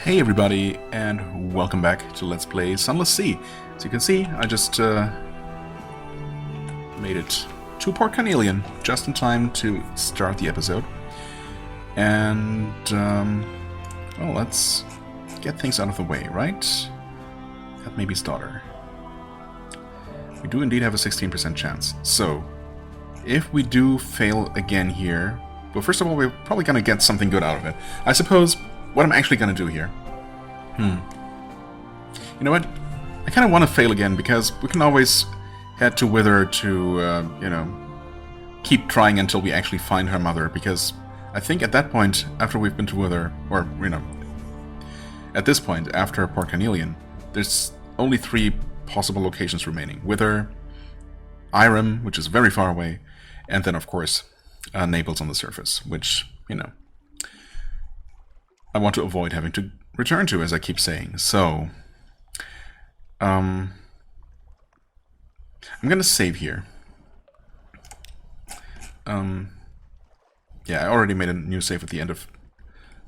Hey everybody, and welcome back to Let's Play Sunless Sea. As you can see, I just made it to Port Carnelian just in time to start the episode. And, well, let's get things out of the way, right? That may be starter. We do indeed have a 16% chance. So, if we do fail again here, well, first of all, we're probably going to get something good out of it. I suppose what I'm actually going to do here. You know what? I kind of want to fail again, because we can always head to Wither to, you know, keep trying until we actually find her mother, because I think at that point, after we've been to Wither, or, you know, at this point, after Port Carnelian, there's only 3 possible locations remaining. Wither, Irem, which is very far away, and then, of course, Naples on the surface, which, you know, I want to avoid having to return to, as I keep saying. So, I'm gonna save here. Yeah, I already made a new save at the end of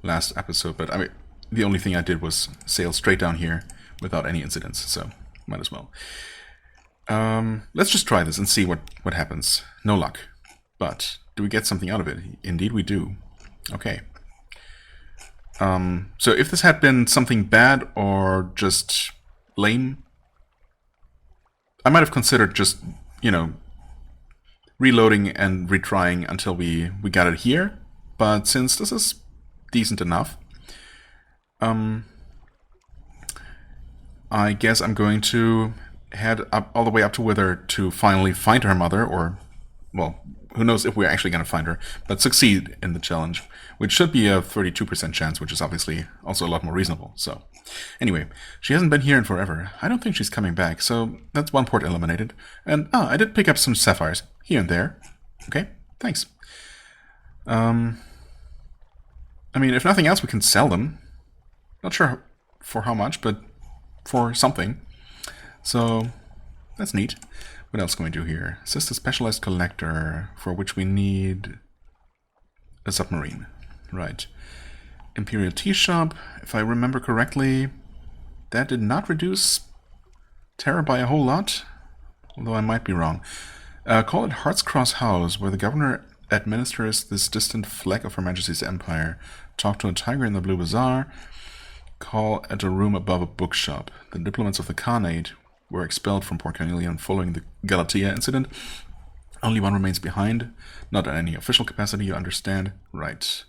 last episode, but I mean, the only thing I did was sail straight down here without any incidents, so might as well. Let's just try this and see what happens. No luck. But do we get something out of it? Indeed we do. Okay. So if this had been something bad or just lame, I might have considered just, you know, reloading and retrying until we got it here. But since this is decent enough, I guess I'm going to head up all the way up to Wither to finally find her mother, or, well, who knows if we're actually going to find her, but succeed in the challenge, which should be a 32% chance, which is obviously also a lot more reasonable. So, anyway, she hasn't been here in forever. I don't think she's coming back, so that's one port eliminated. And, I did pick up some sapphires, here and there. Okay, thanks. I mean, if nothing else, we can sell them. Not sure for how much, but for something. So, that's neat. What else can we do here? Assist a specialized collector, for which we need a submarine. Right. Imperial Tea Shop, if I remember correctly, that did not reduce terror by a whole lot, although I might be wrong. Call it Heart's Cross House, where the governor administers this distant flag of Her Majesty's Empire. Talk to a tiger in the Blue Bazaar. Call at a room above a bookshop. The diplomats of the Khanate were expelled from Port Carnelian following the Galatea incident. Only one remains behind. Not in any official capacity, you understand? Right.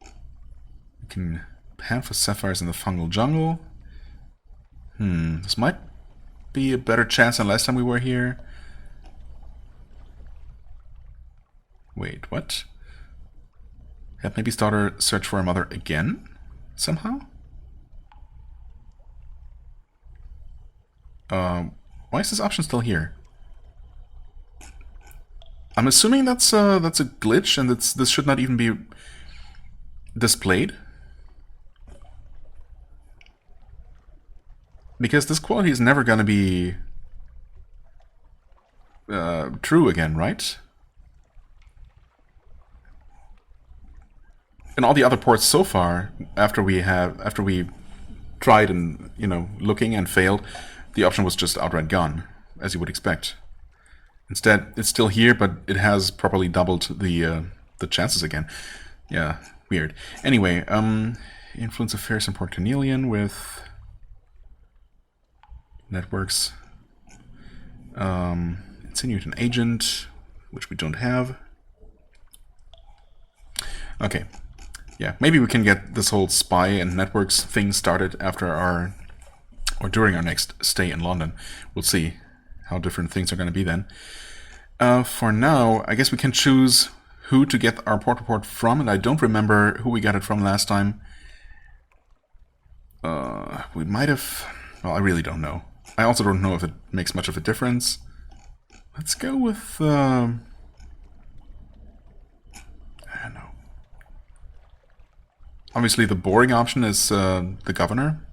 We can pan for sapphires in the fungal jungle. This might be a better chance than last time we were here. Wait, what? Have maybe starter search for a mother again? Somehow? Why is this option still here? I'm assuming that's a glitch, and this should not even be displayed. Because this quality is never going to be true again, right? And all the other ports so far, after we tried and, you know, looking and failed, the option was just outright gone, as you would expect. Instead, it's still here, but it has properly doubled the chances again. Yeah, weird. Anyway, influence affairs in Port Carnelian with networks. Insinuate an agent, which we don't have. Okay. Yeah, maybe we can get this whole spy and networks thing started after our, or during our next stay in London. We'll see how different things are going to be then. For now, I guess we can choose who to get our port report from, and I don't remember who we got it from last time. We might have... Well, I really don't know. I also don't know if it makes much of a difference. Let's go with... I don't know. Obviously, the boring option is the governor.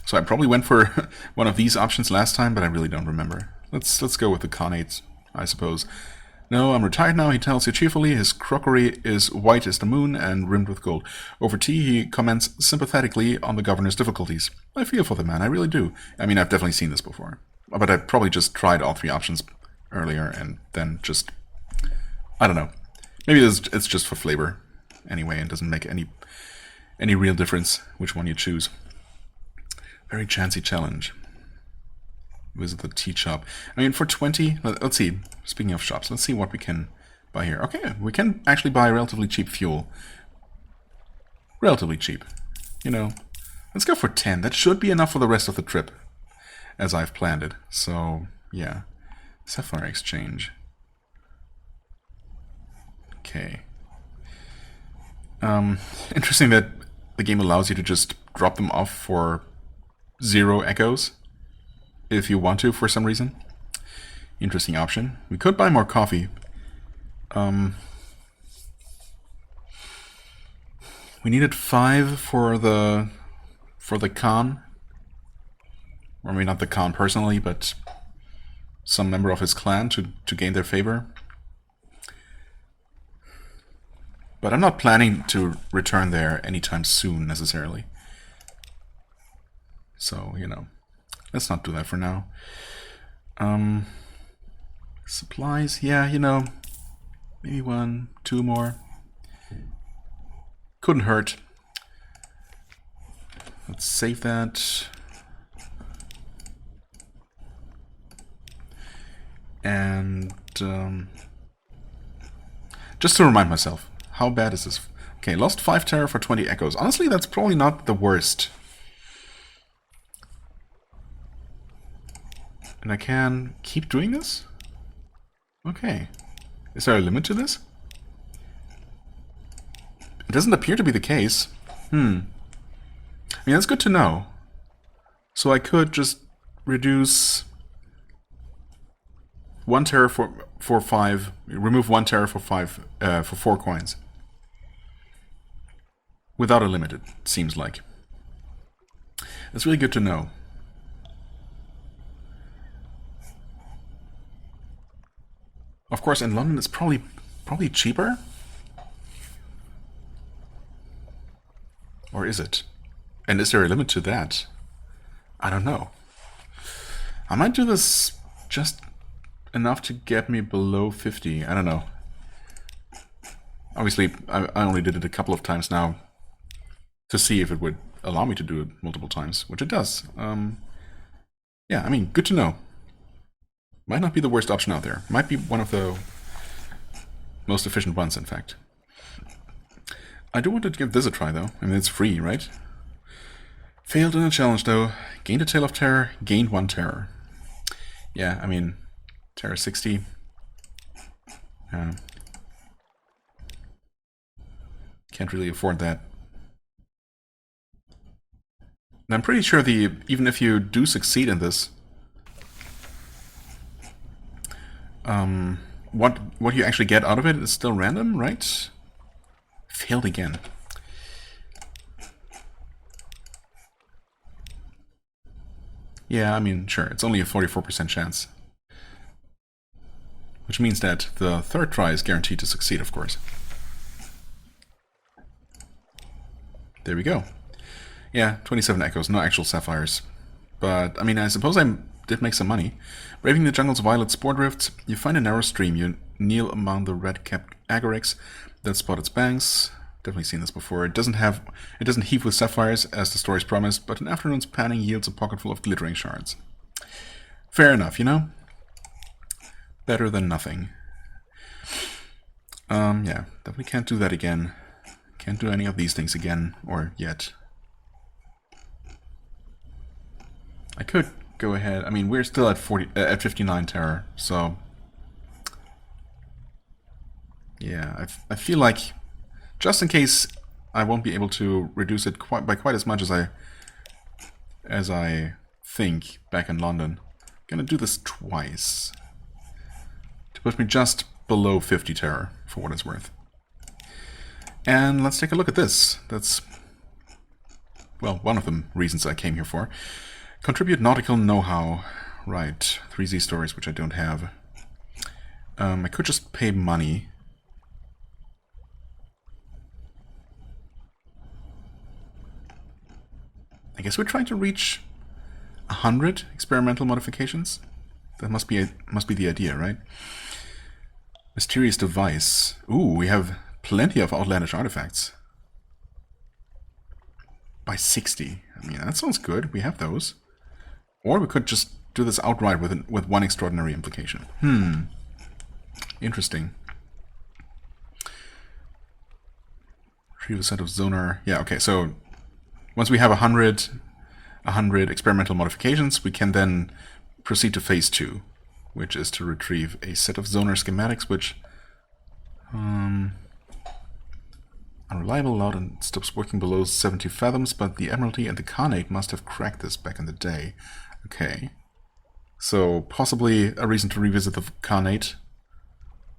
So I probably went for one of these options last time, but I really don't remember. Let's go with the Khanate, I suppose. No, I'm retired now, he tells you cheerfully. His crockery is white as the moon and rimmed with gold. Over tea, he comments sympathetically on the governor's difficulties. I feel for the man, I really do. I mean, I've definitely seen this before. But I probably just tried all three options earlier and then just... I don't know. Maybe it's just for flavor anyway and doesn't make any real difference which one you choose. Very chancy challenge. Visit the tea shop. I mean, for 20, let's see. Speaking of shops, let's see what we can buy here. Okay, we can actually buy relatively cheap fuel. Relatively cheap. You know, let's go for 10. That should be enough for the rest of the trip, as I've planned it. So, yeah. Sapphire exchange. Okay. Interesting that the game allows you to just drop them off for 0 echoes. If you want to, for some reason. Interesting option. We could buy more coffee. We needed 5 for the Khan. Or maybe not the Khan personally, but some member of his clan to gain their favor. But I'm not planning to return there anytime soon, necessarily. So, you know. Let's not do that for now. Supplies, yeah, you know, maybe 1, 2 more. Couldn't hurt. Let's save that. And just to remind myself, how bad is this? Okay, lost 5 terror for 20 echoes. Honestly, that's probably not the worst. And I can keep doing this? Okay. Is there a limit to this? It doesn't appear to be the case. I mean, that's good to know. So I could just reduce 1 terror for 5, remove 1 terror for 5, for 4 coins. Without a limit, it seems like. That's really good to know. Of course, in London, it's probably cheaper. Or is it? And is there a limit to that? I don't know. I might do this just enough to get me below 50. I don't know. Obviously, I only did it a couple of times now to see if it would allow me to do it multiple times, which it does. Yeah, I mean, good to know. Might not be the worst option out there. Might be one of the most efficient ones, in fact. I do want to give this a try, though. I mean, it's free, right? Failed in a challenge, though. Gained a Tale of Terror, gained 1 terror. Yeah, I mean, terror 60. Can't really afford that. And I'm pretty sure even if you do succeed in this, what you actually get out of it is still random, right? Failed again. Yeah, I mean, sure, it's only a 44% chance. Which means that the 3rd try is guaranteed to succeed, of course. There we go. Yeah, 27 echoes, no actual sapphires. But, I mean, I suppose I did make some money. Braving the jungle's violet spore drifts, you find a narrow stream. You kneel among the red-capped agarics that spot its banks. Definitely seen this before. It doesn't heave with sapphires, as the stories promised, but an afternoon's panning yields a pocketful of glittering shards. Fair enough, you know? Better than nothing. Yeah, definitely can't do that again. Can't do any of these things again, or yet. I could go ahead. I mean, we're still at 59 terror, so yeah, I feel like just in case I won't be able to reduce it by quite as much as I think back in London, I'm gonna do this twice to put me just below 50 terror for what it's worth. And let's take a look at this. That's, well, one of the reasons I came here for. Contribute nautical know-how. Right, 3Z stories, which I don't have. I could just pay money. I guess we're trying to reach 100 experimental modifications. That must be the idea, right? Mysterious device. Ooh, we have plenty of outlandish artifacts. By 60. I mean, that sounds good. We have those. Or we could just do this outright with one extraordinary implication. Interesting. Retrieve a set of zonar. Yeah, okay, so once we have 100 experimental modifications, we can then proceed to phase 2, which is to retrieve a set of zonar schematics, which unreliable, loud, and stops working below 70 fathoms, but the Admiralty and the Khanate must have cracked this back in the day. Okay. So, possibly a reason to revisit the Khanate,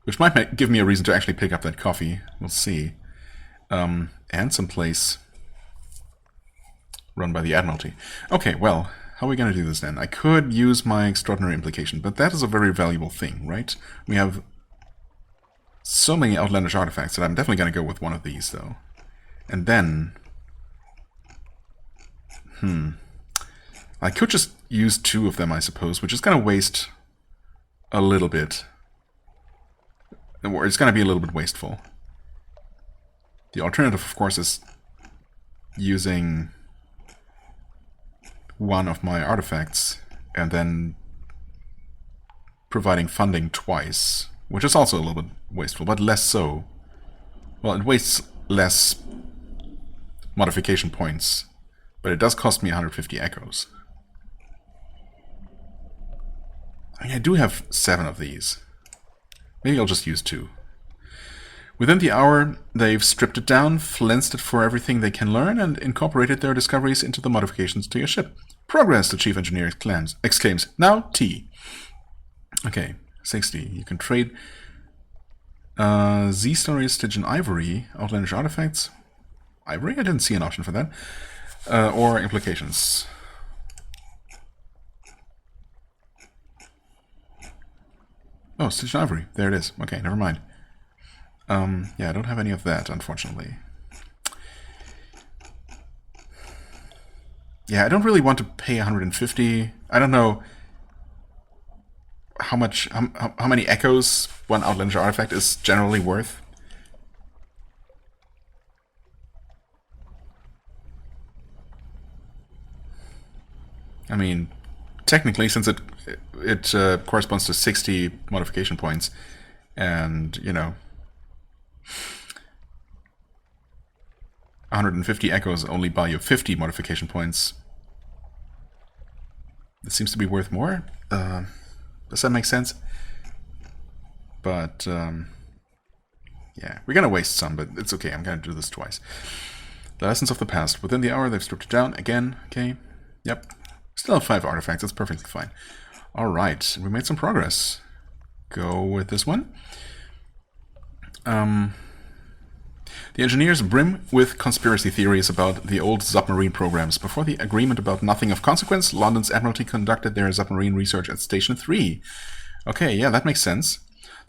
which might give me a reason to actually pick up that coffee. We'll see. And someplace run by the Admiralty. Okay, well, how are we going to do this then? I could use my extraordinary implication, but that is a very valuable thing, right? We have so many outlandish artifacts that I'm definitely going to go with one of these, though. And then... I could just use 2 of them, I suppose, which is going to waste a little bit. Or it's going to be a little bit wasteful. The alternative, of course, is using one of my artifacts and then providing funding twice, which is also a little bit wasteful, but less so. Well, it wastes less modification points, but it does cost me 150 echoes. I mean, I do have 7 of these. Maybe I'll just use 2. Within the hour, they've stripped it down, flensed it for everything they can learn, and incorporated their discoveries into the modifications to your ship. Progress, the chief engineer exclaims. Now, T. Okay, 60. You can trade Z-Story, Stygian Ivory, outlandish artifacts. Ivory? I didn't see an option for that. Or implications. Oh, Stygian Ivory. There it is. Okay, never mind. Yeah, I don't have any of that, unfortunately. Yeah, I don't really want to pay 150. I don't know how many echoes one outlandish artifact is generally worth. I mean, technically, since it corresponds to 60 modification points, and, you know, 150 echoes only buy you 50 modification points. It seems to be worth more. Does that make sense? But, yeah, we're gonna waste some, but it's okay. I'm gonna do this twice. The lessons of the past. Within the hour, they've stripped it down. Again, okay. Yep. Still have 5 artifacts. That's perfectly fine. Alright, we made some progress. Go with this one. The engineers brim with conspiracy theories about the old submarine programs. Before the agreement about nothing of consequence, London's Admiralty conducted their submarine research at Station 3. Okay, yeah, that makes sense.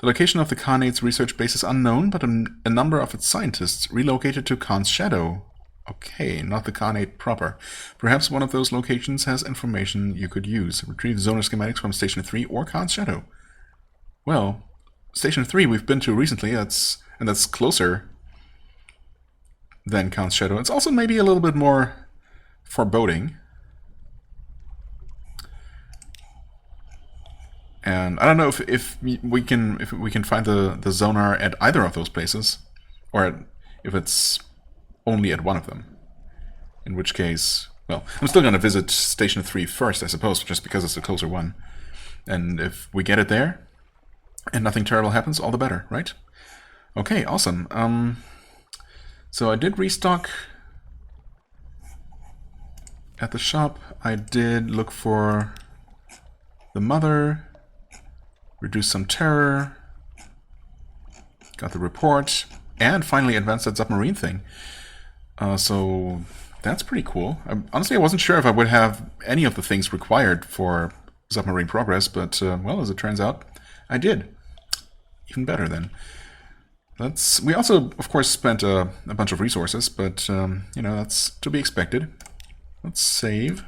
The location of the Khanate's research base is unknown, but a number of its scientists relocated to Khan's shadow. Okay, not the Khanate proper. Perhaps one of those locations has information you could use. Retrieve zonar schematics from Station 3 or Khan's shadow. Well, Station 3 we've been to recently, that's closer than Khan's shadow. It's also maybe a little bit more foreboding. And I don't know if we can find the zonar at either of those places, or if it's only at one of them. In which case, well, I'm still going to visit Station 3 first, I suppose, just because it's the closer one. And if we get it there, and nothing terrible happens, all the better, right? Okay, awesome. So I did restock at the shop. I did look for the mother, reduce some terror, got the report, and finally advanced that submarine thing. So that's pretty cool. Honestly, I wasn't sure if I would have any of the things required for submarine progress, but, well, as it turns out, I did. even better then. We also, of course, spent a bunch of resources, but, you know, that's to be expected. Let's save.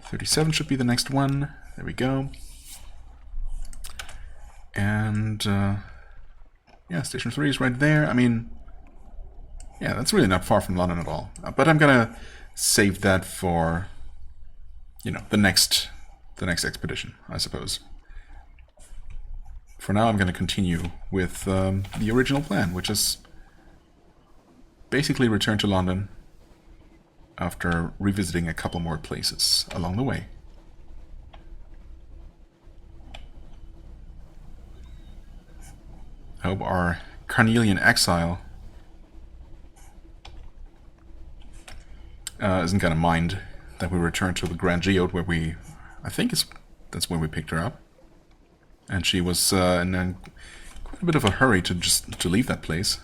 37 should be the next one. There we go. And, yeah, Station 3 is right there. I mean, yeah, that's really not far from London at all. But I'm gonna save that for, you know, the next expedition, I suppose. For now, I'm going to continue with the original plan, which is basically return to London after revisiting a couple more places along the way. I hope our Carnelian exile isn't going to mind that we return to the Grand Geode, where I think that's where we picked her up. And she was in quite a bit of a hurry to leave that place.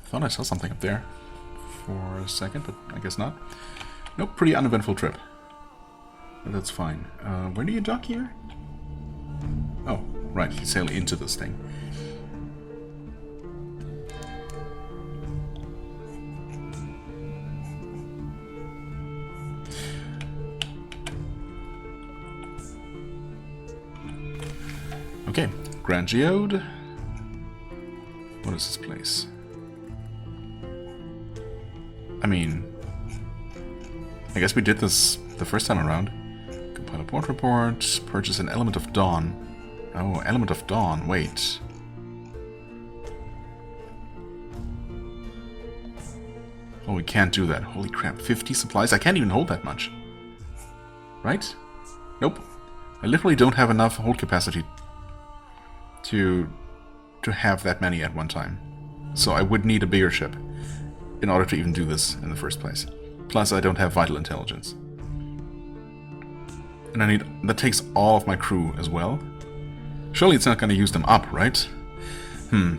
Thought I saw something up there for a second, but I guess not. Nope, pretty uneventful trip. But that's fine. Where do you dock here? Oh, right, you sail into this thing. Okay, Grand Geode. What is this place? I mean, I guess we did this the first time around. Compile a port report, purchase an Element of Dawn. Oh, Element of Dawn, wait. Oh, we can't do that. Holy crap, 50 supplies? I can't even hold that much. Right? Nope. I literally don't have enough hold capacity to have that many at one time. So I would need a bigger ship in order to even do this in the first place. Plus, I don't have vital intelligence. And that takes all of my crew as well. Surely it's not going to use them up, right? I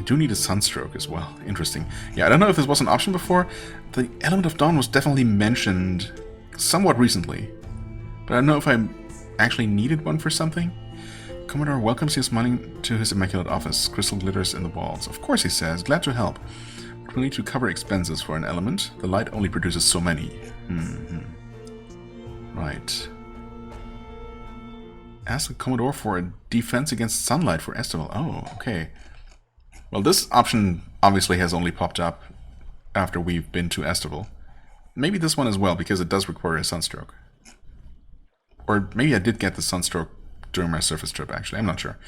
do need a sunstroke as well. Interesting. Yeah, I don't know if this was an option before. The Element of Dawn was definitely mentioned somewhat recently. But I don't know if I actually needed one for something. Commodore welcomes you smiling to his immaculate office. Crystal glitters in the walls. Of course, he says. Glad to help. But we'll need to cover expenses for an element. The light only produces so many. Right. Ask the Commodore for a defense against sunlight for Estival. Oh, okay. Well, this option obviously has only popped up after we've been to Estival. Maybe this one as well, because it does require a sunstroke. Or maybe I did get the sunstroke during my surface trip, actually. I'm not sure.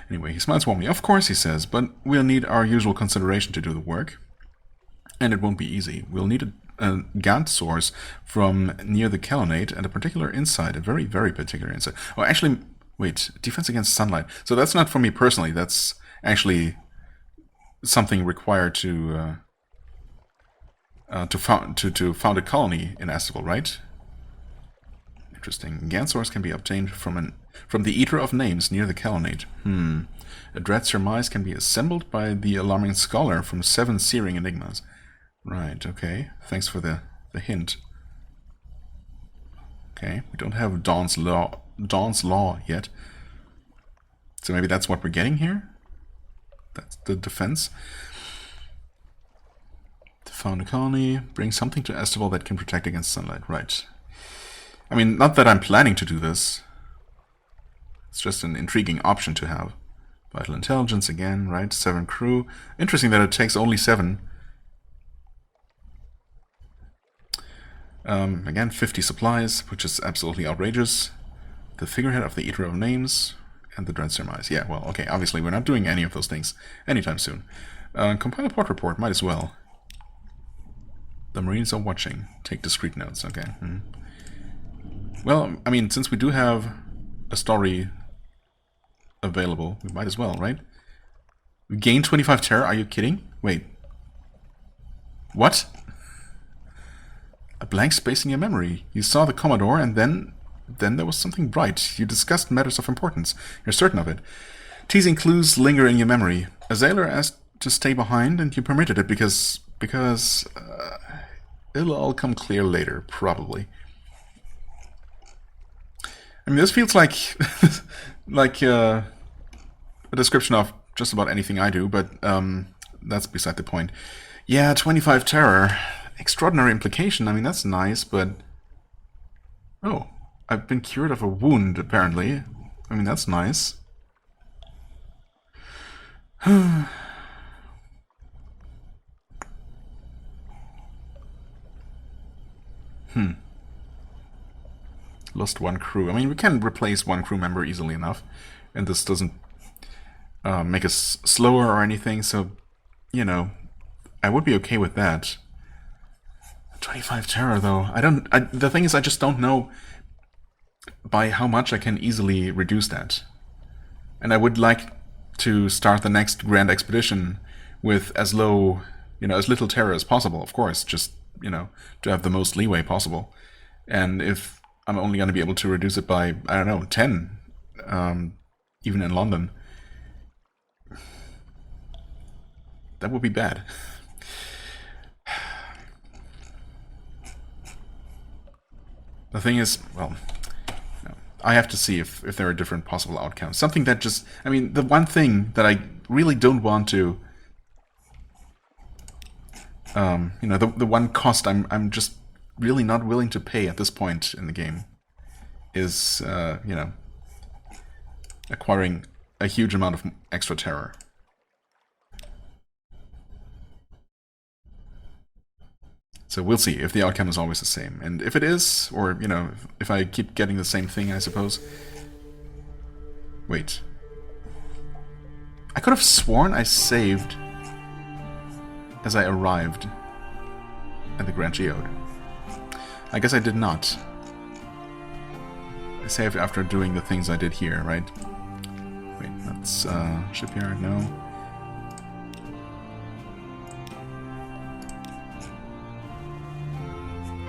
Anyway, he smiles warmly. Of course, he says, but we'll need our usual consideration to do the work. And it won't be easy. We'll need a Gantt source from near the Kelonate and a particular insight, a very, very particular insight. Oh, actually, wait, defense against sunlight. So that's not for me personally. That's actually something required to found a colony in Estival, right? Interesting. Gantt source can be obtained from the Eater of Names near the Kelonate. A dread surmise can be assembled by the alarming scholar from 7 searing enigmas. Right, okay. Thanks for the hint. Okay, we don't have Dawn's Law yet. So maybe that's what we're getting here? That's the defense. To found a colony, bring something to Estival that can protect against sunlight. Right. I mean, not that I'm planning to do this. It's just an intriguing option to have. Vital intelligence again, right? 7 crew. Interesting that it takes only 7. Again, 50 supplies, which is absolutely outrageous. The figurehead of the Eater of Names and the Dread Surmise. Yeah, well, okay, obviously we're not doing any of those things anytime soon. Compile a port report, might as well. The Marines are watching. Take discreet notes, okay. Well, I mean, since we do have a story available, we might as well, right? We gain 25 terror, are you kidding? Wait. What? A blank space in your memory. You saw the Commodore and then then there was something bright. You discussed matters of importance. You're certain of it. Teasing clues linger in your memory. A sailor asked to stay behind, and you permitted it because it'll all come clear later, probably. I mean, this feels like like a description of just about anything I do, but that's beside the point. Yeah, 25 terror. Extraordinary implication. I mean, that's nice, but... Oh, I've been cured of a wound, apparently. I mean, that's nice. Lost one crew. I mean, we can replace one crew member easily enough, and this doesn't make us slower or anything, so, you know, I would be okay with that. 25 terror, though. The thing is, I just don't know by how much I can easily reduce that. And I would like to start the next grand expedition with as low, as little terror as possible, of course, just, to have the most leeway possible. And if I'm only going to be able to reduce it by, I don't know, 10, even in London, that would be bad. The thing is, well, I have to see if there are different possible outcomes. Something that just... I mean, the one thing that I really don't want to... the one cost I'm just really not willing to pay at this point in the game is, acquiring a huge amount of extra terror. So we'll see if the outcome is always the same. And if it is, or, if I keep getting the same thing, I suppose... Wait. I could have sworn I saved as I arrived at the Grand Geode. I guess I did not. I saved after doing the things I did here, right? Wait, that's shipyard, no.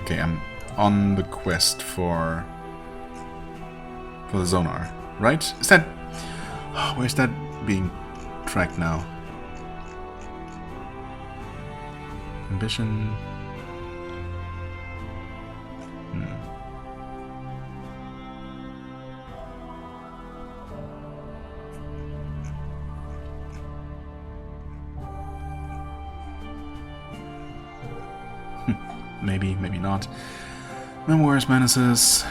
Okay, I'm on the quest for the sonar, right? Is that... Oh, where's that being tracked now? Ambition... Maybe, maybe not. Memoirs, menaces...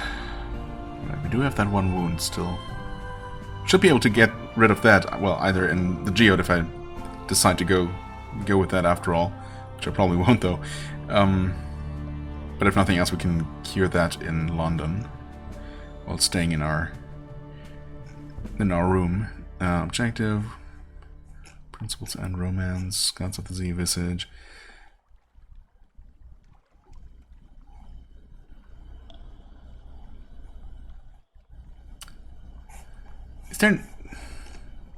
Right, we do have that one wound still. Should be able to get rid of that, well, either in the Geode if I decide to go with that after all. Which I probably won't, though. But if nothing else, we can cure that in London. While staying in our room. Objective... Principles and Romance... Gods of the Sea Visage...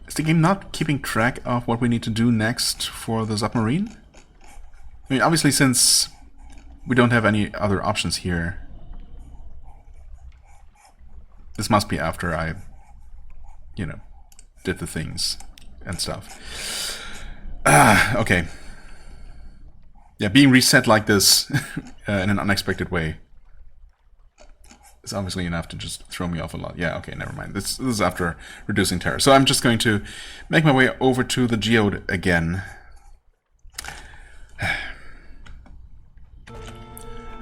Is the game not keeping track of what we need to do next for the submarine? I mean, obviously, since we don't have any other options here, this must be after I, did the things and stuff. Okay. Yeah, being reset like this in an unexpected way is obviously enough to just throw me off a lot. Yeah, okay, never mind. This is after reducing terror. So I'm just going to make my way over to the Geode again.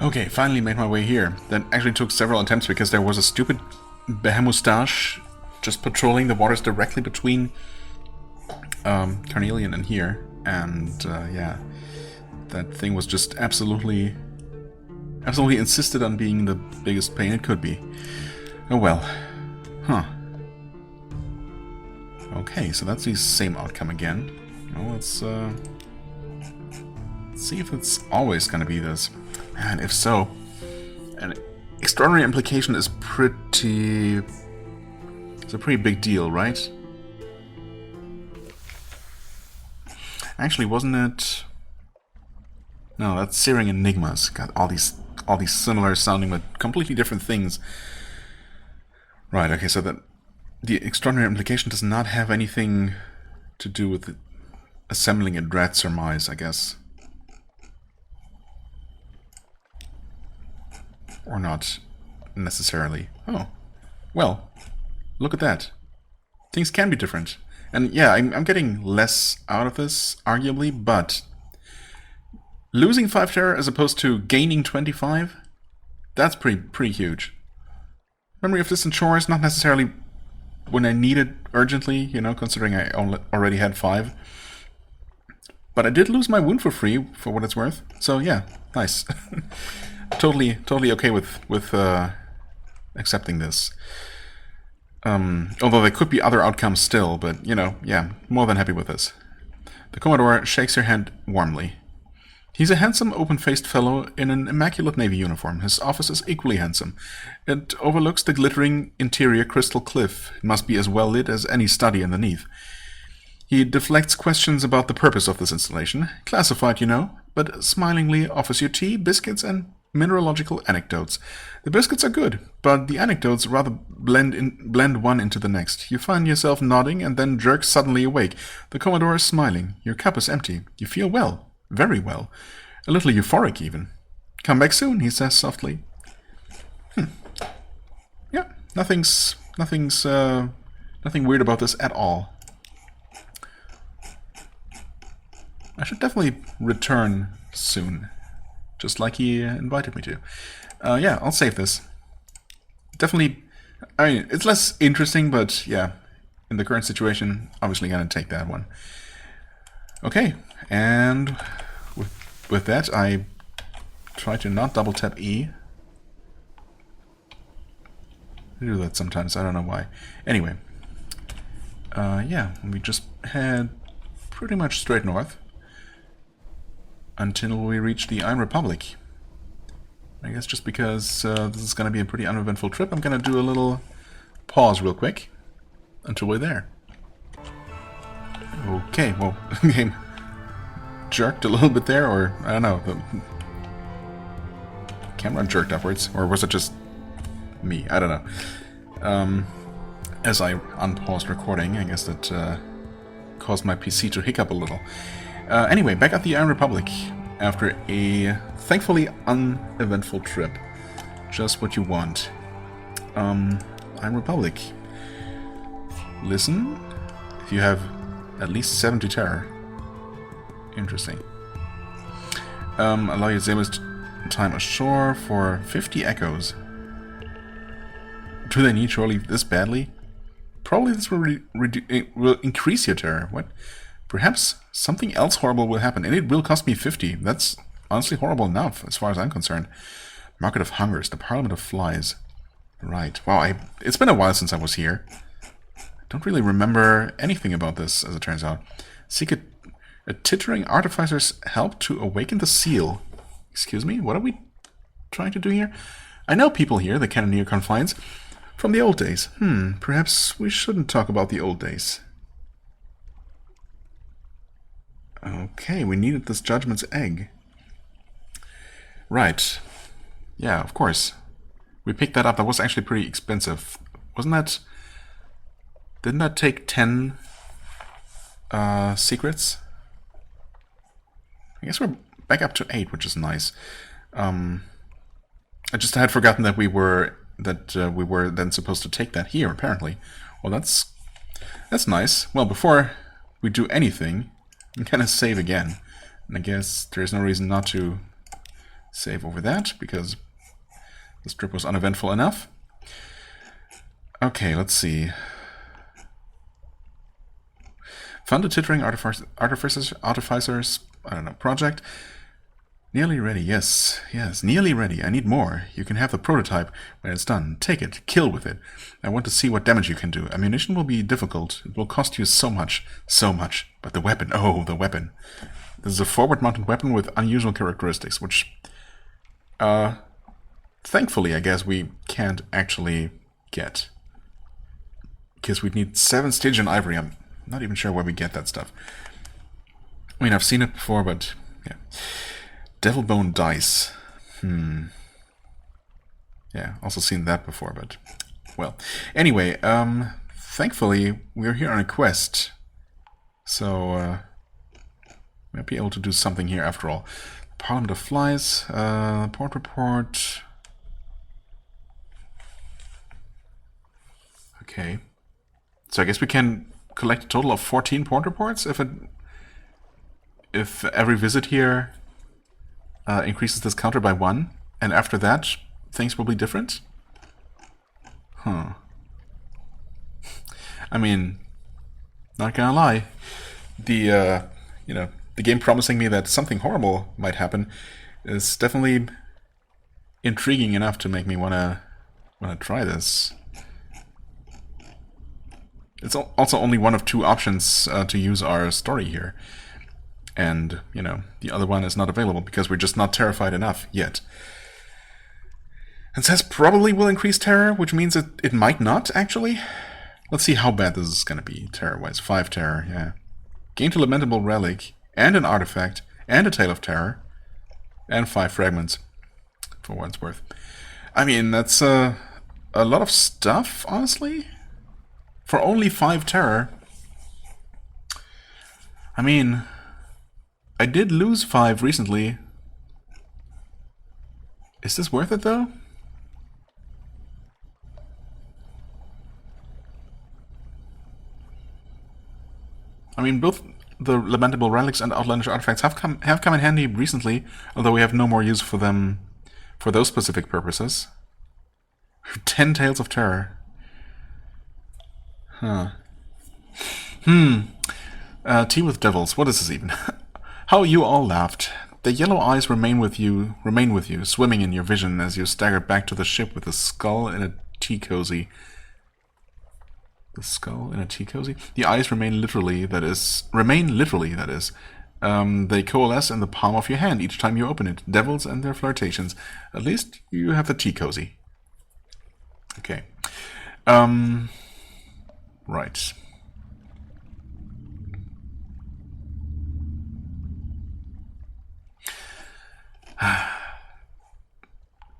Okay, finally made my way here. That actually took several attempts because there was a stupid behemostache just patrolling the waters directly between Carnelian and here. And yeah, that thing was just absolutely insisted on being the biggest pain it could be. Oh well. Huh. Okay, so that's the same outcome again. Well, let's see if it's always gonna be this. And if so, an extraordinary implication is pretty... It's a pretty big deal, right? Actually, wasn't it... No, that's Searing Enigmas. Got all these similar sounding but completely different things. Right, okay, so that the extraordinary implication does not have anything to do with assembling a dread surmise, I guess. Or not necessarily. Oh, well, look at that. Things can be different. And yeah, I'm getting less out of this, arguably, but losing 5 terror as opposed to gaining 25, that's pretty huge. Memory of distant shores, not necessarily when I need it urgently, you know, considering I already had 5. But I did lose my wound for free, for what it's worth. So yeah, nice. totally okay with accepting this. Although there could be other outcomes still, but, you know, yeah, more than happy with this. The Commodore shakes her hand warmly. He's a handsome, open-faced fellow in an immaculate Navy uniform. His office is equally handsome. It overlooks the glittering interior crystal cliff. It must be as well lit as any study underneath. He deflects questions about the purpose of this installation, classified, you know, but smilingly offers you tea, biscuits, and mineralogical anecdotes. The biscuits are good, but the anecdotes rather blend one into the next. You find yourself nodding and then jerk suddenly awake. The Commodore is smiling. Your cup is empty. You feel well. Very well. A little euphoric, even. Come back soon, he says softly. Yeah, nothing weird about this at all. I should definitely return soon, just like he invited me to. Yeah, I'll save this. Definitely, I mean, it's less interesting, but yeah, in the current situation, obviously gonna take that one. Okay, and with that, I try to not double tap E. I do that sometimes, I don't know why. Anyway, yeah, we just head pretty much straight north until we reach the Iron Republic. I guess just because this is going to be a pretty uneventful trip, I'm going to do a little pause real quick until we're there. Okay, well, game jerked a little bit there, or I don't know, the camera jerked upwards, or was it just me? I don't know. As I unpaused recording, I guess that caused my PC to hiccup a little. Anyway, back at the Iron Republic after a thankfully uneventful trip. Just what you want. Iron Republic. Listen, if you have at least 70 terror. Interesting. Allow your Zebras time ashore for 50 echoes. Do they need surely this badly? Probably this will increase your terror. What? Perhaps something else horrible will happen, and it will cost me 50. That's honestly horrible enough, as far as I'm concerned. Market of Hungers, the Parliament of Flies. Right. Wow, it's been a while since I was here. I don't really remember anything about this, as it turns out. Seek a tittering artificer's help to awaken the seal. Excuse me? What are we trying to do here? I know people here, the Cannoneer Confines, from the old days. Perhaps we shouldn't talk about the old days. Okay, we needed this Judgment's Egg. Right. Yeah, of course. We picked that up. That was actually pretty expensive. Wasn't that... Didn't that take 10 secrets? I guess we're back up to 8, which is nice. I just had forgotten that we were then supposed to take that here, apparently. Well, that's nice. Well, before we do anything, I'm gonna save again. And I guess there's no reason not to save over that, because this trip was uneventful enough. Okay, let's see. Fund a tittering artificers, I don't know, project. Nearly ready, yes, nearly ready. I need more. You can have the prototype when it's done. Take it, kill with it. I want to see what damage you can do. Ammunition will be difficult. It will cost you so much. But the weapon, oh, the weapon. This is a forward-mounted weapon with unusual characteristics, which, thankfully, I guess we can't actually get. Because we'd need 7 Stygian ivory. I'm not even sure where we get that stuff. I mean, I've seen it before, but yeah. Devil Bone Dice. Yeah, also seen that before, but Well, anyway, thankfully we're here on a quest, so might be able to do something here after all. Parliament of Flies, port report. Okay, so I guess we can collect a total of 14 port reports if every visit here increases this counter by 1, and after that things will be different. Huh. I mean, not gonna lie, the the game promising me that something horrible might happen is definitely intriguing enough to make me wanna try this. It's also only one of 2 options to use our story here, and the other one is not available because we're just not terrified enough yet. It says probably will increase terror, which means it might not, actually. Let's see how bad this is going to be, terror-wise. 5 terror, yeah. Gained a lamentable relic, and an artifact, and a tale of terror, and 5 fragments, for what it's worth. I mean, that's a lot of stuff, honestly. For only 5 terror. I mean, I did lose 5 recently. Is this worth it, though? I mean, both the lamentable relics and outlandish artifacts have come in handy recently, although we have no more use for them for those specific purposes. 10 Tales of Terror. Huh. Tea with Devils. What is this even? How you all laughed. The yellow eyes remain with you, swimming in your vision as you stagger back to the ship with a skull in a tea cozy. The skull in a tea cozy? The eyes remain literally, that is. They coalesce in the palm of your hand each time you open it. Devils and their flirtations. At least you have the tea cozy. Okay. Right.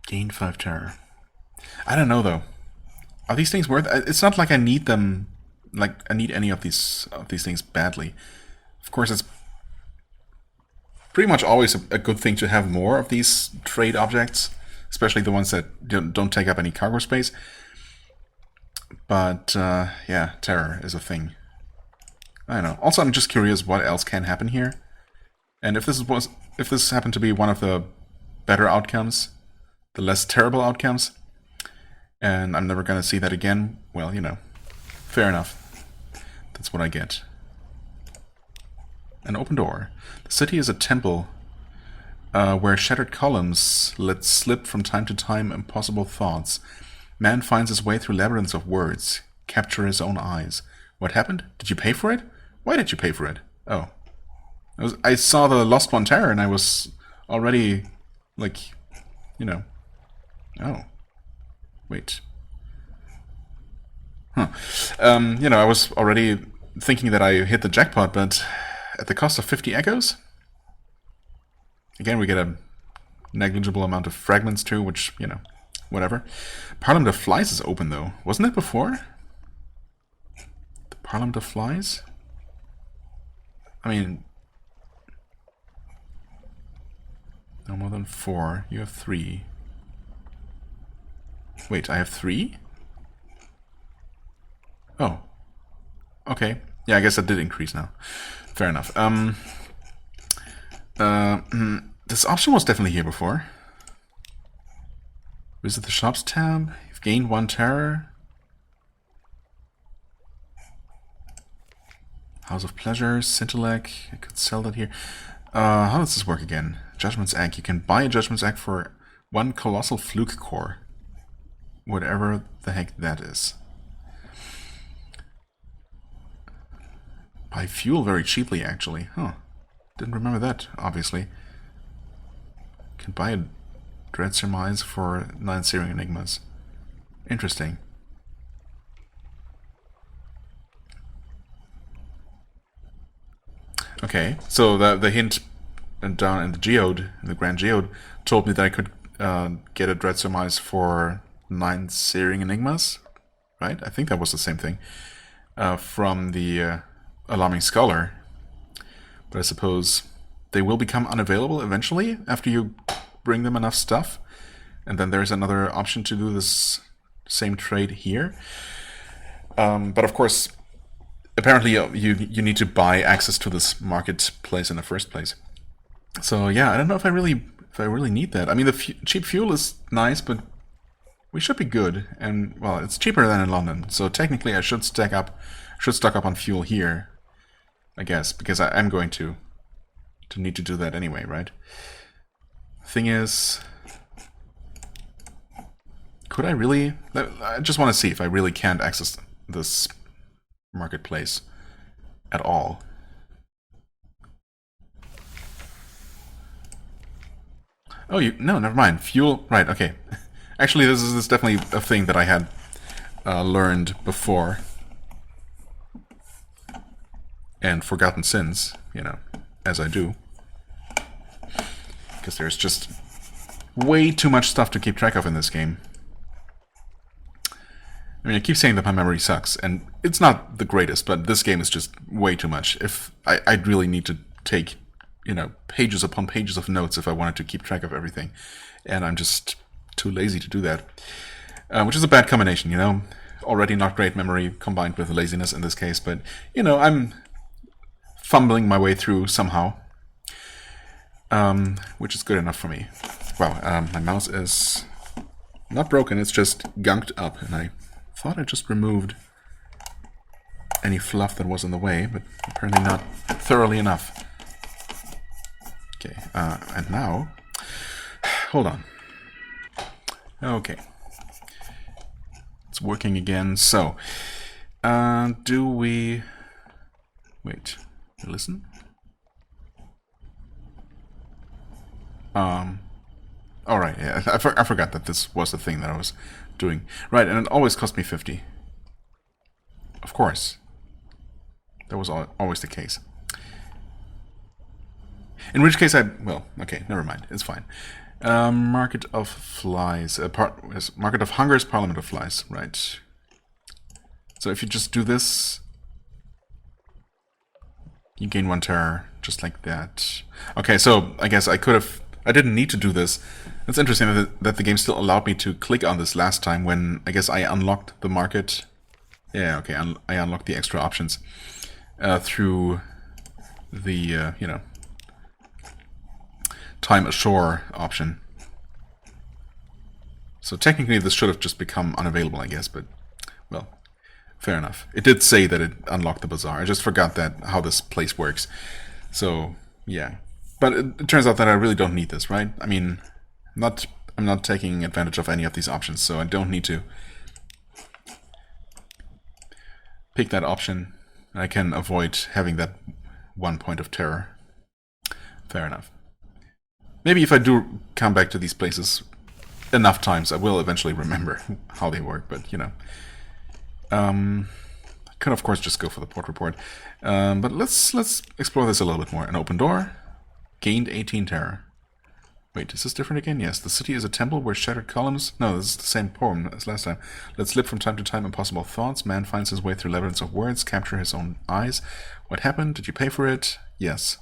Gained 5 terror. I don't know, though. Are these things worth? It's not like I need them. Like I need any of these things badly. Of course, it's pretty much always a good thing to have more of these trade objects, especially the ones that don't take up any cargo space. But yeah, terror is a thing. I don't know. Also, I'm just curious what else can happen here, and if this happened to be one of the better outcomes, the less terrible outcomes. And I'm never going to see that again. Well, fair enough. That's what I get. An open door. The city is a temple where shattered columns let slip from time to time impossible thoughts. Man finds his way through labyrinths of words, capture his own eyes. What happened? Did you pay for it? Why did you pay for it? Oh. I saw the Lost One Terror and I was already, like, Oh. Wait. Huh. I was already thinking that I hit the jackpot, but at the cost of 50 echoes? Again, we get a negligible amount of fragments too, which, whatever. Parliament of Flies is open, though. Wasn't it before? The Parliament of Flies? I mean... no more than 4. You have 3. Wait, I have 3? Oh. Okay. Yeah, I guess that did increase now. Fair enough. This option was definitely here before. Visit the shops tab. You've gained 1 terror. House of Pleasures, Scintillec. I could sell that here. How does this work again? Judgment's Egg. You can buy a Judgment's Egg for 1 Colossal Fluke Core. Whatever the heck that is. Buy fuel very cheaply, actually. Huh. Didn't remember that, obviously. Can buy a Dread Surmise for 9 Searing Enigmas. Interesting. Okay, so the hint down in the geode, in the Grand Geode, told me that I could get a Dread Surmise for 9 Searing Enigmas. right? I think that was the same thing from the Alarming Scholar. But I suppose they will become unavailable eventually after you bring them enough stuff. And then there's another option to do this same trade here. But of course, apparently you need to buy access to this marketplace in the first place. So yeah, I don't know if I really need that. I mean, the cheap fuel is nice, but we should be good. And well, it's cheaper than in London, so technically I should stock up on fuel here, I guess, because I am going to need to do that anyway, right? Thing is, could I really? I just want to see if I really can't access this marketplace at all. Oh, no, never mind. Fuel, right? Okay. Actually, this is definitely a thing that I had learned before and forgotten since, as I do, because there's just way too much stuff to keep track of in this game. I mean, I keep saying that my memory sucks, and it's not the greatest, but this game is just way too much. If I'd really need to take, pages upon pages of notes if I wanted to keep track of everything, and I'm just too lazy to do that, which is a bad combination, Already not great memory combined with laziness in this case, but, I'm fumbling my way through somehow, which is good enough for me. Wow, my mouse is not broken, it's just gunked up, and I thought I just removed any fluff that was in the way, but apparently not thoroughly enough. Okay, and now, hold on. Okay, it's working again. So, do we wait? Listen. All right. Yeah, I forgot that this was the thing that I was doing. Right, and it always cost me 50. Of course. That was always the case. In which case well, okay, never mind. It's fine. Market of Flies. Market of Hunger's Parliament of Flies. Right. So if you just do this, you gain 1 terror, just like that. Okay, so I guess I didn't need to do this. It's interesting that the game still allowed me to click on this last time when I guess I unlocked the market. Yeah, okay, I unlocked the extra options through the, time ashore option. So technically this should have just become unavailable, I guess, but, well, fair enough. It did say that it unlocked the bazaar. I just forgot how this place works. So, yeah. But it turns out that I really don't need this, right? I mean, I'm not taking advantage of any of these options, so I don't need to pick that option. I can avoid having that 1 point of terror. Fair enough. Maybe if I do come back to these places enough times, I will eventually remember how they work, but, I could, of course, just go for the port report. But let's explore this a little bit more. An open door. Gained 18 terror. Wait, is this different again? Yes, the city is a temple where shattered columns... No, this is the same poem as last time. Let's slip from time to time impossible thoughts. Man finds his way through labyrinths of words, capture his own eyes. What happened? Did you pay for it? Yes.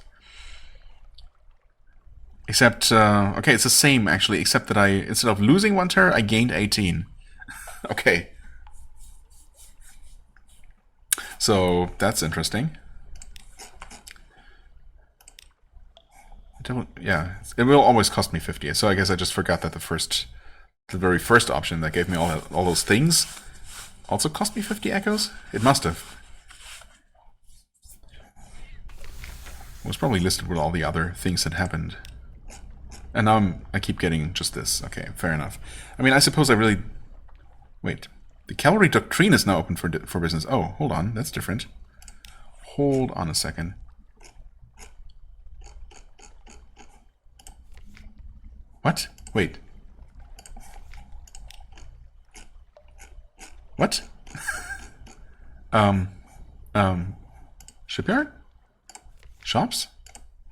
Except, okay, it's the same, actually, except that instead of losing 1 terror, I gained 18. Okay. So, that's interesting. Yeah, it will always cost me 50, so I guess I just forgot that the very first option that gave me all those things also cost me 50 echoes? It must have. It was probably listed with all the other things that happened. And now I keep getting just this. Okay, fair enough. I mean, I suppose I really... Wait. The cavalry doctrine is now open for business. Oh, hold on. That's different. Hold on a second. What? Wait. What? Shipyard? Shops?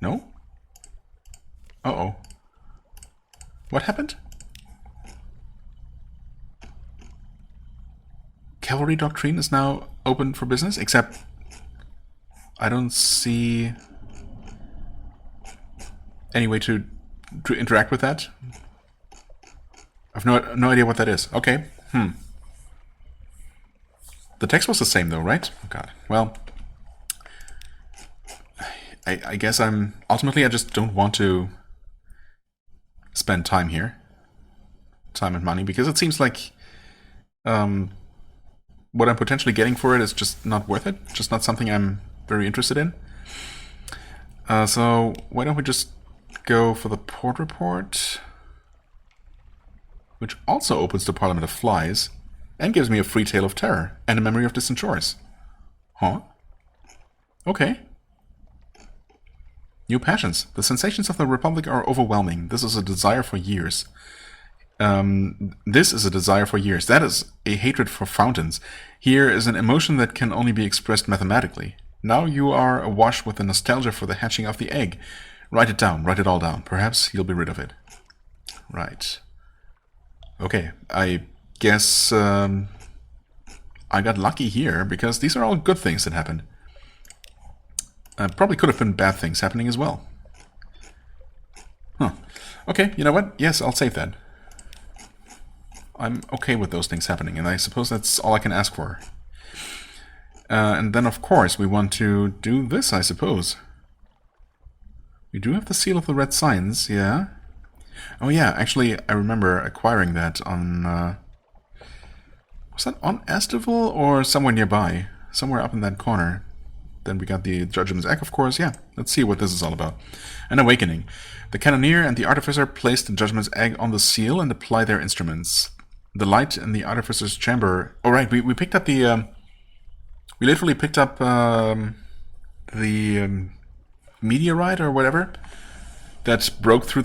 No? Uh-oh. What happened? cavalry doctrine is now open for business, except I don't see any way to interact with that. I've no idea what that is. Okay. The text was the same though, right? Oh god. Well, I guess ultimately I just don't want to spend time here. Time and money, because it seems like what I'm potentially getting for it is just not worth it. Just not something I'm very interested in. So why don't we just go for the port report, which also opens the Parliament of Flies and gives me a free tale of terror and a memory of distant shores. Huh? Okay. New passions. The sensations of the Republic are overwhelming. This is a desire for years. This is a desire for years. That is a hatred for fountains. Here is an emotion that can only be expressed mathematically. Now you are awash with the nostalgia for the hatching of the egg. Write it down. Write it all down. Perhaps you'll be rid of it. Right. Okay. I guess I got lucky here, because these are all good things that happened. Probably could have been bad things happening as well. Huh. Okay, you know what? Yes, I'll save that. I'm okay with those things happening, and I suppose that's all I can ask for. And then, of course, we want to do this, I suppose. We do have the Seal of the Red Signs, yeah. Oh yeah, actually, I remember acquiring that on... was that on Estival or somewhere nearby? Somewhere up in that corner. Then we got the Judgment's Egg, of course. Yeah, let's see what this is all about. An awakening. The Cannoneer and the Artificer place the Judgment's Egg on the seal and apply their instruments. The light in the Artificer's chamber... Oh, right, we picked up the... we literally picked up the meteorite or whatever that broke through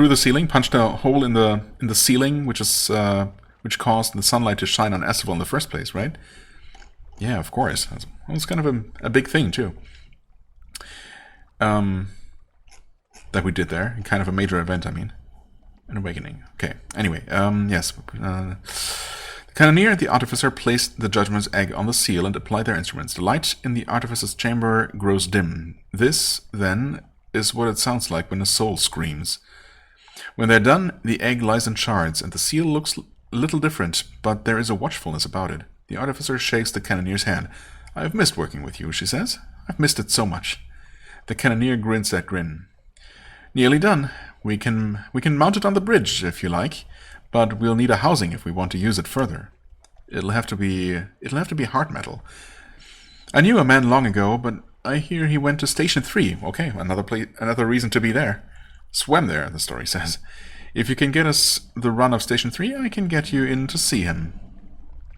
the ceiling, punched a hole in the ceiling, which which caused the sunlight to shine on Estival in the first place, right? Yeah, of course. It's kind of a big thing, too. That we did there. Kind of a major event, I mean. An awakening. Okay. Anyway, yes. The Cannoneer and the Artificer placed the Judgment's Egg on the seal and applied their instruments. The light in the Artificer's chamber grows dim. This, then, is what it sounds like when a soul screams. When they're done, the egg lies in shards, and the seal looks a little different, but there is a watchfulness about it. The Artificer shakes the Cannoneer's hand. "I've missed working with you," she says. "I've missed it so much." The Cannoneer grins that grin. "Nearly done. We can mount it on the bridge, if you like, but we'll need a housing if we want to use it further. It'll have to be hard metal. I knew a man long ago, but I hear he went to Station 3. Okay, another reason to be there. Swam there, the story says. If you can get us the run of Station 3, I can get you in to see him."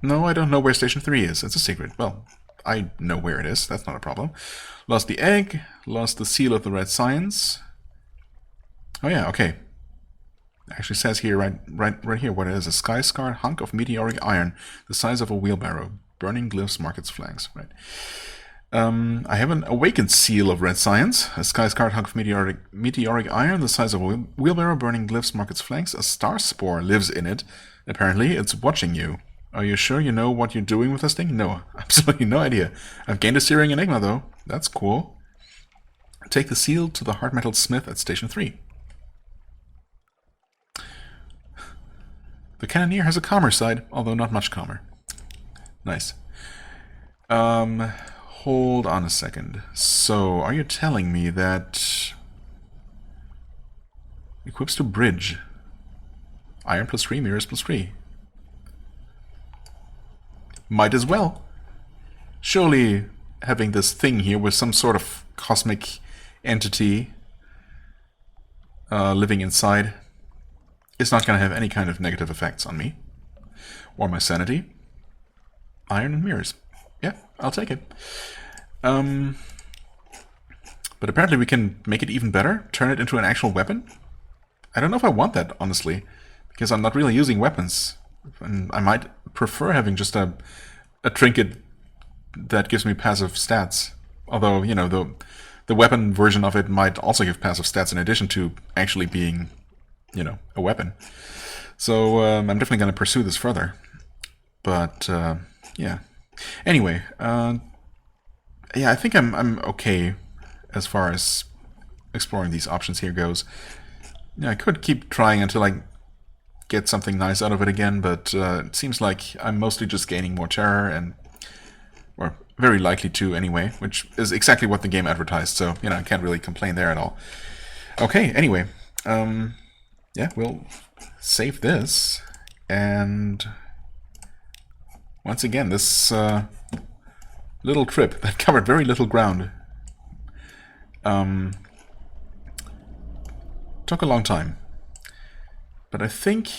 "No, I don't know where Station 3 is. It's a secret." "Well, I know where it is. That's not a problem. Lost the egg, lost the Seal of the Red Signs." Oh yeah, okay. Actually says here, right here, what it is. A sky-scarred hunk of meteoric iron, the size of a wheelbarrow. Burning glyphs mark its flanks. Right. I have an awakened Seal of Red Science. A sky-scarred hunk of meteoric iron, the size of a wheelbarrow. Burning glyphs mark its flanks. A star spore lives in it. Apparently, it's watching you. Are you sure you know what you're doing with this thing? No, absolutely no idea. I've gained a searing enigma, though. That's cool. Take the seal to the hard metal smith at Station 3. The Cannoneer has a calmer side, although not much calmer. Nice. Hold on a second. So, are you telling me that... Equips to bridge. Iron plus 3, mirrors plus 3. Might as well. Surely having this thing here with some sort of cosmic entity living inside is not going to have any kind of negative effects on me. Or my sanity. Iron and mirrors. Yeah, I'll take it. But apparently we can make it even better. Turn it into an actual weapon. I don't know if I want that, honestly. Because I'm not really using weapons. And I might prefer having just a trinket that gives me passive stats. Although, you know, the weapon version of it might also give passive stats in addition to actually being, you know, a weapon. So I'm definitely going to pursue this further. But Yeah. Anyway, yeah, I think I'm okay as far as exploring these options here goes. Yeah, I could keep trying until I get something nice out of it again, but it seems like I'm mostly just gaining more terror, and or very likely to anyway, which is exactly what the game advertised, so, I can't really complain there at all. Okay, anyway, yeah, we'll save this, and once again, this little trip that covered very little ground took a long time. But I think,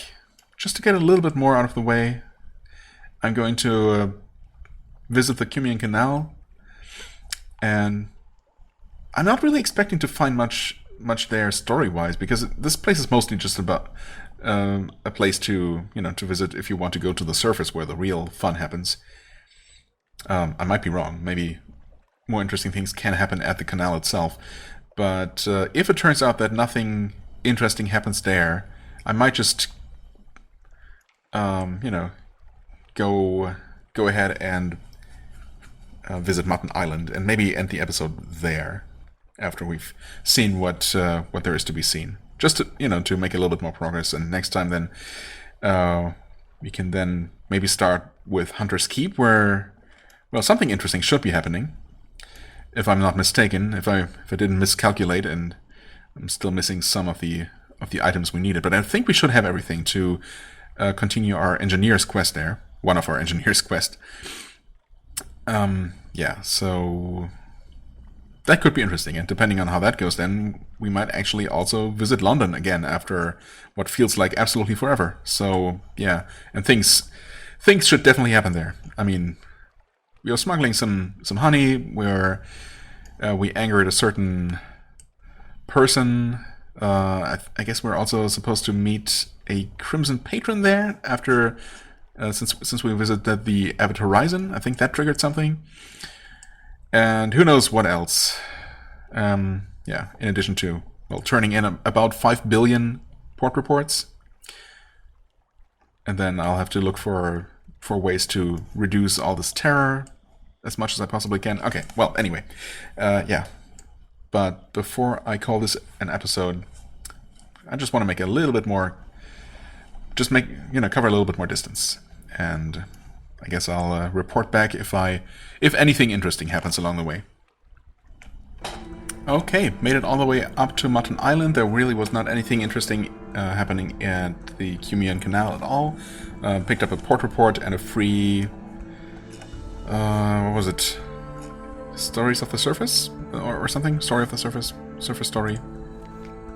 just to get a little bit more out of the way, I'm going to visit the Cumian Canal, and I'm not really expecting to find much there story-wise, because this place is mostly just about a place to to visit if you want to go to the surface where the real fun happens. I might be wrong. Maybe more interesting things can happen at the canal itself. But if it turns out that nothing interesting happens there, I might just go ahead and visit Mutton Island, and maybe end the episode there after we've seen what there is to be seen. Just to to make a little bit more progress, and next time then we can then maybe start with Hunter's Keep, where something interesting should be happening, if I'm not mistaken. If I didn't miscalculate, and I'm still missing some of the items we needed, but I think we should have everything to continue our engineer's quest there. One of our engineer's quest. Yeah, so that could be interesting, and depending on how that goes, then we might actually also visit London again after what feels like absolutely forever. So yeah, and things should definitely happen there. I mean, we are smuggling some honey. We angered a certain person. I guess we're also supposed to meet a Crimson Patron there after. Since we visited the Avid Horizon, I think that triggered something. And who knows what else. Yeah, in addition to, turning in about 5 billion port reports. And then I'll have to look for ways to reduce all this terror as much as I possibly can. Okay, well, anyway. Yeah. But before I call this an episode, I just want to make a little bit more... Just cover a little bit more distance. And I guess I'll report back if anything interesting happens along the way. Okay, made it all the way up to Mutton Island. There really was not anything interesting happening at the Cumian Canal at all. Picked up a port report and a free... what was it? Stories of the Surface? Or something? Story of the Surface? Surface Story?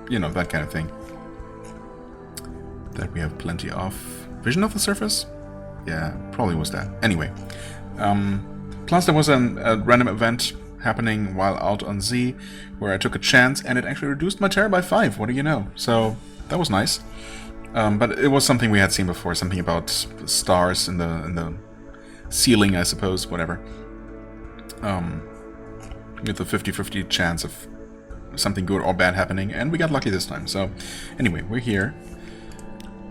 That kind of thing. That we have plenty of. Vision of the Surface? Yeah, probably was that. Anyway. Plus there was a random event happening while out on Z, where I took a chance, and it actually reduced my terror by 5, what do you know? So, that was nice. But it was something we had seen before, something about stars in the ceiling, I suppose, whatever. With a 50-50 chance of something good or bad happening, and we got lucky this time. So, anyway, we're here.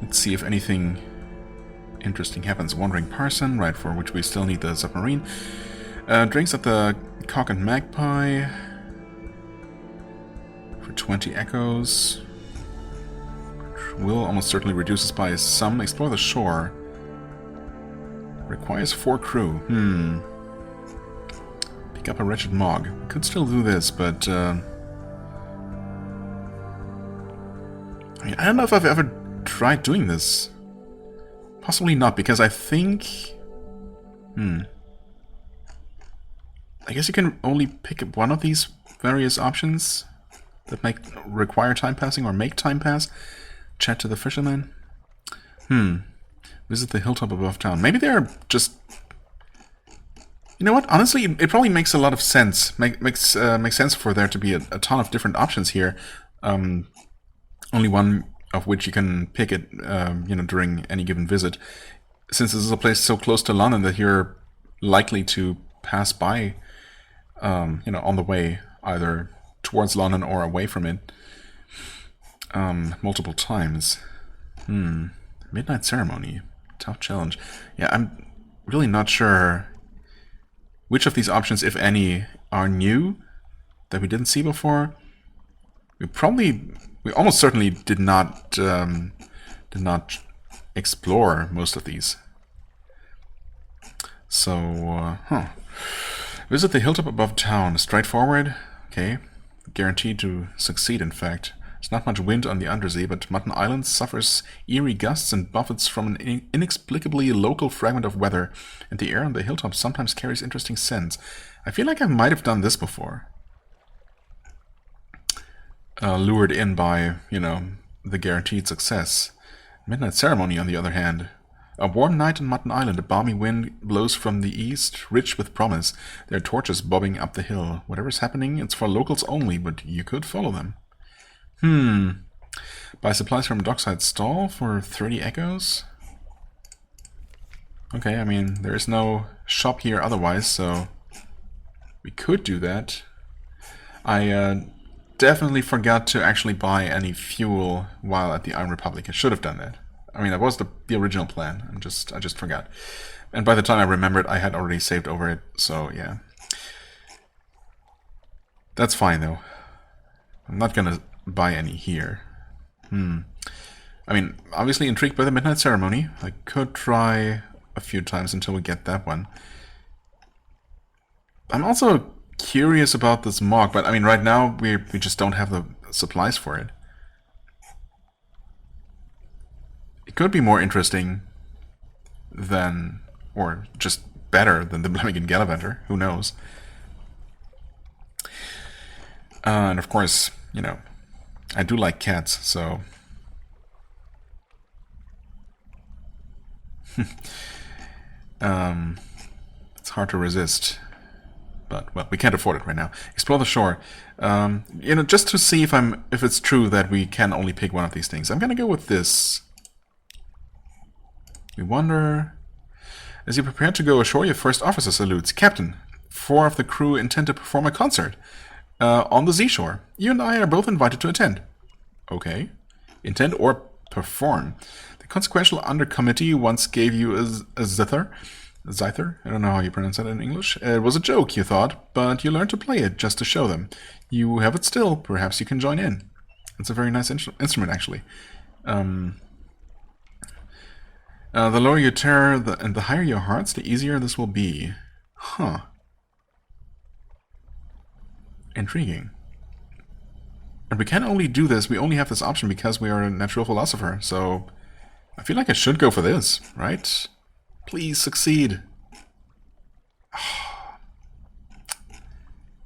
Let's see if anything interesting happens. Wandering Parson, right, for which we still need the submarine. Drinks at the Cock and Magpie for 20 echoes. Will almost certainly reduce us by some. Explore the shore. Requires 4 crew. Pick up a wretched Mog. Could still do this, but I mean, I don't know if I've ever tried doing this. Possibly not, because I think... I guess you can only pick up one of these various options that require time passing or make time pass. Chat to the fisherman. Visit the hilltop above town. Maybe they're just... You know what? Honestly, it probably makes a lot of sense. Makes sense for there to be a ton of different options here. Only one of which you can pick it, during any given visit. Since this is a place so close to London that you're likely to pass by, on the way, either towards London or away from it, multiple times. Midnight Ceremony. Tough challenge. Yeah, really not sure which of these options, if any, are new that we didn't see before. We almost certainly did not explore most of these. So, visit the hilltop above town. Straightforward. Okay. Guaranteed to succeed, in fact. There's not much wind on the undersea, but Mutton Island suffers eerie gusts and buffets from an inexplicably local fragment of weather, and the air on the hilltop sometimes carries interesting scents. I feel like I might have done this before. Lured in by, the guaranteed success. Midnight Ceremony, on the other hand. A warm night on Mutton Island. A balmy wind blows from the east, rich with promise. There are torches bobbing up the hill. Whatever's happening, it's for locals only, but you could follow them. Buy supplies from Dockside Stall for 30 echoes? Okay, I mean, there is no shop here otherwise, so we could do that. I definitely forgot to actually buy any fuel while at the Iron Republic. I should have done that. I mean, that was the original plan. I just forgot. And by the time I remembered, I had already saved over it, so yeah. That's fine, though. I'm not gonna buy any here. I mean, obviously intrigued by the Midnight Ceremony. I could try a few times until we get that one. I'm also curious about this Mog, but I mean, right now we just don't have the supplies for it. It could be more interesting than, or just better than the Blemmigan Gallivanter. Who knows? And of course, I do like cats, so it's hard to resist. But, well, we can't afford it right now. Explore the shore. Just to see if it's true that we can only pick one of these things. I'm gonna go with this. We wonder... As you prepare to go ashore, your first officer salutes. Captain, 4 of the crew intend to perform a concert on the seashore. You and I are both invited to attend. Okay. Intend or perform. The consequential undercommittee once gave you a zither. Zither? I don't know how you pronounce that in English. It was a joke, you thought, but you learned to play it just to show them. You have it still. Perhaps you can join in. It's a very nice instrument, actually. The lower your terror and the higher your hearts, the easier this will be. Huh. Intriguing. And we can only do this, we only have this option because we are a natural philosopher, so I feel like I should go for this, right? Please succeed.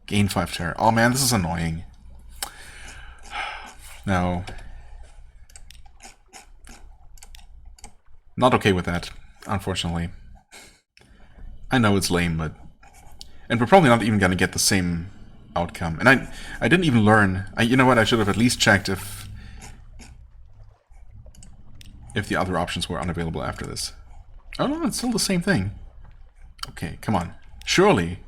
Gain 5 terror. Oh man, this is annoying. No. Not okay with that, unfortunately. I know it's lame, but... And we're probably not even gonna get the same outcome. And I didn't even learn... you know what, I should have at least checked if the other options were unavailable after this. Oh no, it's still the same thing. Okay, come on. Surely.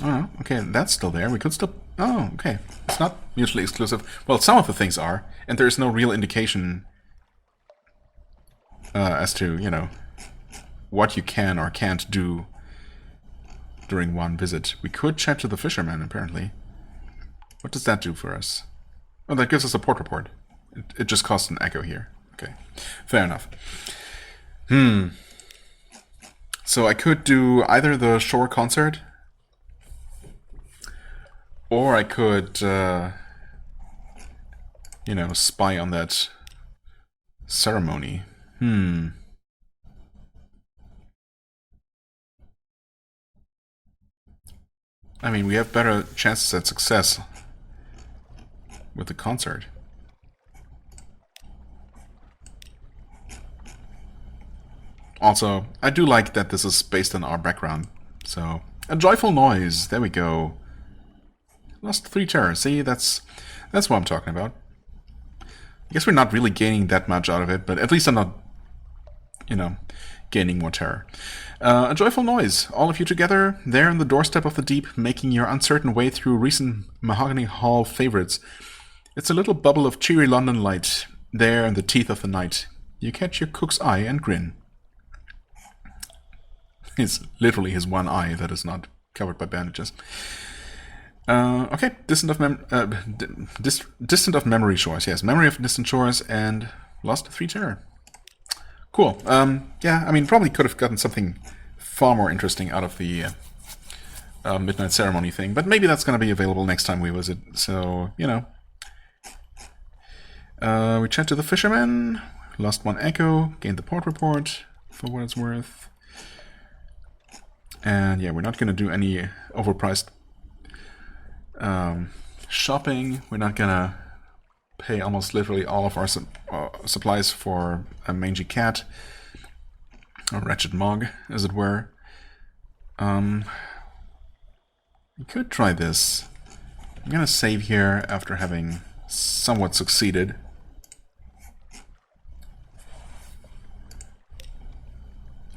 Oh, okay, that's still there. We could still... Oh, okay. It's not mutually exclusive. Well, some of the things are, and there's no real indication as to, what you can or can't do during one visit. We could chat to the fisherman, apparently. What does that do for us? Oh, that gives us a port report. It just costs an echo here. Okay, fair enough. So I could do either the shore concert, or I could, spy on that ceremony. I mean, we have better chances at success with the concert. Also, I do like that this is based on our background. So, a joyful noise. There we go. Lost 3 terror. See, that's what I'm talking about. I guess we're not really gaining that much out of it, but at least I'm not, gaining more terror. A joyful noise. All of you together, there on the doorstep of the deep, making your uncertain way through recent Mahogany Hall favorites. It's a little bubble of cheery London light. there in the teeth of the night, you catch your cook's eye and grin. It's literally his one eye that is not covered by bandages. Okay, distant of memory shores. Yes, memory of distant shores and lost 3 terror. Cool. Yeah, I mean, probably could have gotten something far more interesting out of the Midnight Ceremony thing, but maybe that's going to be available next time we visit. So, you know. We chat to the fisherman, lost 1 echo, gained the port report for what it's worth. And yeah, we're not going to do any overpriced shopping. We're not going to pay almost literally all of our supplies for a mangy cat, a wretched mug, as it were. We could try this. I'm going to save here after having somewhat succeeded.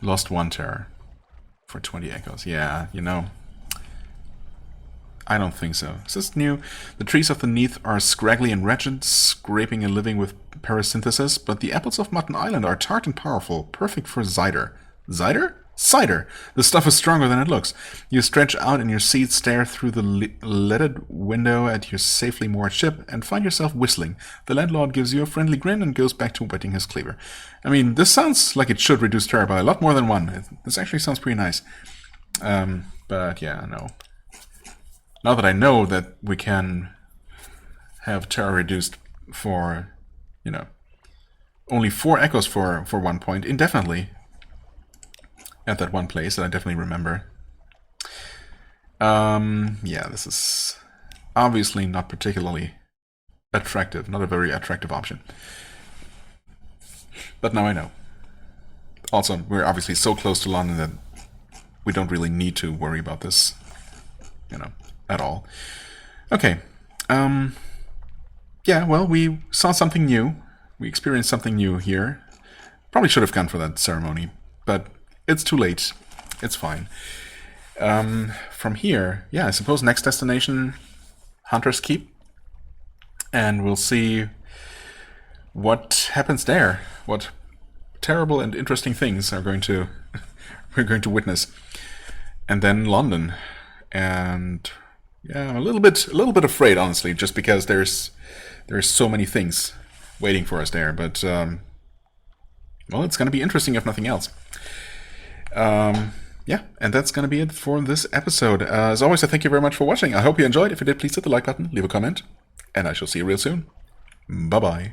Lost 1 terror for 20 echoes. Yeah, you know, I don't think so. Is this new? The trees of the Neath are scraggly and wretched, scraping a living with parasynthesis, but the apples of Mutton Island are tart and powerful, perfect for cider. Cider? Cider! The stuff is stronger than it looks. You stretch out in your seat, stare through the leaded window at your safely moored ship, and find yourself whistling. The landlord gives you a friendly grin and goes back to wetting his cleaver. I mean, this sounds like it should reduce terror by a lot more than 1. This actually sounds pretty nice. But yeah, no. Now that I know that we can have terror reduced for, you know, only 4 echoes for 1 point indefinitely at that one place that I definitely remember. Yeah, this is obviously not particularly attractive, not a very attractive option. But now I know. Also, we're obviously so close to London that we don't really need to worry about this, you know, at all. Okay. Yeah, well, we saw something new. We experienced something new here. Probably should have gone for that ceremony, but it's too late. It's fine. From here, yeah, I suppose next destination, Hunter's Keep. And we'll see what happens there. What terrible and interesting things are going to we're going to witness. And then London. And yeah, I'm a little bit afraid, honestly, just because there's so many things waiting for us there. But well, it's going to be interesting if nothing else. Yeah, and that's going to be it for this episode. As always, I thank you very much for watching. I hope you enjoyed. If you did, please hit the like button, leave a comment, and I shall see you real soon. Bye-bye.